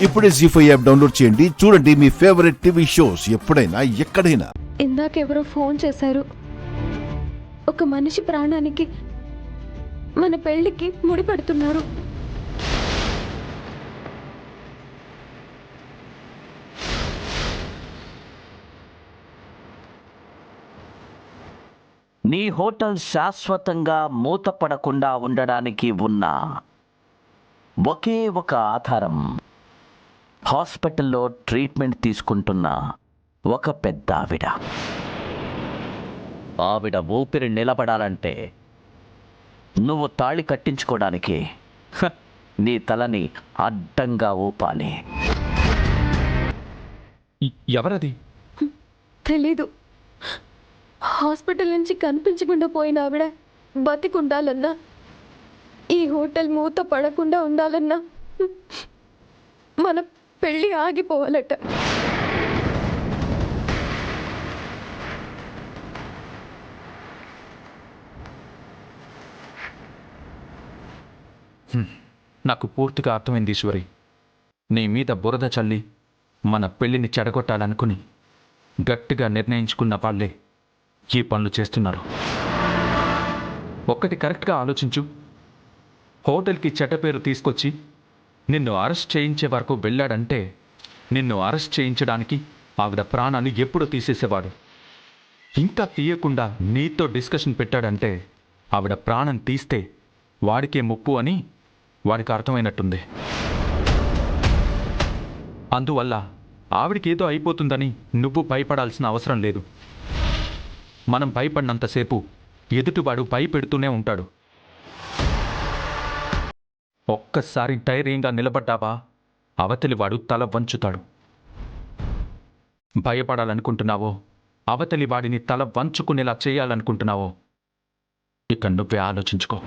ఇప్పుడే జీ5 app download చేయండి. చూడండి మీ ఫేవరెట్ టీవీ షోస్ ఎప్పుడైనా ఎక్కడైనా. ఇందాకెవరో ఫోన్ చేశారు. ఒక మనిషి ప్రాణానికి మన పెళ్లికి ముడిపడుతున్నారు. నీ హోటల్ శాశ్వతంగా మూతపడకుండా ఉండడానికి ఉన్న ఒకే ఒక ఆధారం హాస్పిటల్లో ట్రీట్మెంట్ తీసుకుంటున్న ఒక పెద్ద ఆవిడ ఊపిరి నిలబడాలంటే నువ్వు తాళి కట్టించుకోవడానికి నీ తలని అడ్డంగా ఊపాలి. ఎవరది? తెలీదు. హాస్పిటల్ నుంచి కనిపించకుండా పోయిన ఆవిడ బతికుండాలన్నా, ఈ హోటల్ మూత పడకుండా ఉండాలన్నా మన పెళ్ళి ఆగిపోవాలట. నాకు పూర్తిగా అర్థమైంది ఈశ్వరి. నీ మీద బురద చల్లి మన పెళ్ళిని చెడగొట్టాలనుకుని గట్టిగా నిర్ణయించుకున్న వాళ్ళే ఈ పనులు చేస్తున్నారు. ఒక్కటి కరెక్ట్గా ఆలోచించు. హోటల్కి చెడ్డ పేరు తీసుకొచ్చి నిన్ను అరెస్ట్ చేయించే వరకు వెళ్ళాడంటే నిన్ను అరెస్ట్ చేయించడానికి ఆవిడ ప్రాణాలు ఎప్పుడూ తీసేసేవాడు. ఇంకా తీయకుండా నీతో డిస్కషన్ పెట్టాడంటే ఆవిడ ప్రాణం తీస్తే వాడికే ముప్పు అని వాడికి అర్థమైనట్టుంది. అందువల్ల ఆవిడికి ఏదో అయిపోతుందని నువ్వు భయపడాల్సిన అవసరం లేదు. మనం భయపడినంతసేపు ఎదుటివాడు భయపెడుతూనే ఉంటాడు. ఒక్కసారి ధైర్యంగా నిలబడ్డావా అవతలివాడు తల వంచుతాడు. భయపడాలనుకుంటున్నావో, అవతలి వాడిని తల వంచుకునేలా చేయాలనుకుంటున్నావో ఇక నువ్వే ఆలోచించుకో.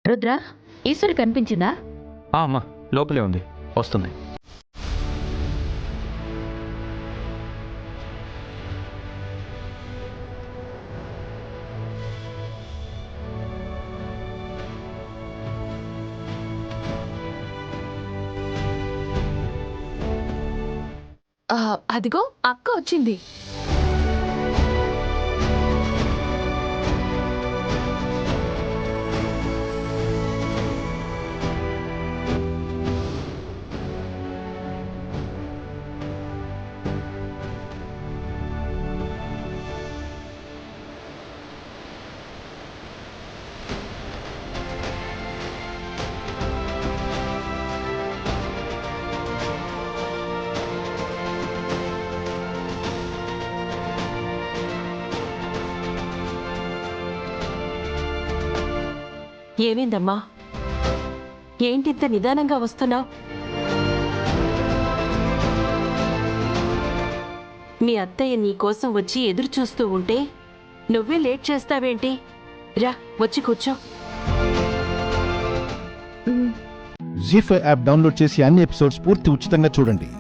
రుద్ర, ఈశ్వరి కనిపించిందా? అమ్మా లోపలే ఉంది, వస్తుంది. అదిగో అక్క వచ్చింది. ఏమైందమ్మా? ఏంటింత నిదానంగా వస్తున్నావు? మీ అత్తయ్య నీ కోసం వచ్చి ఎదురు చూస్తూ ఉంటే నువ్వే లేట్ చేస్తావేంటి? రా, వచ్చి కూర్చో. జీ5 యాప్ డౌన్లోడ్ చేసి అన్ని ఎపిసోడ్స్ పూర్తి ఉచితంగా చూడండి.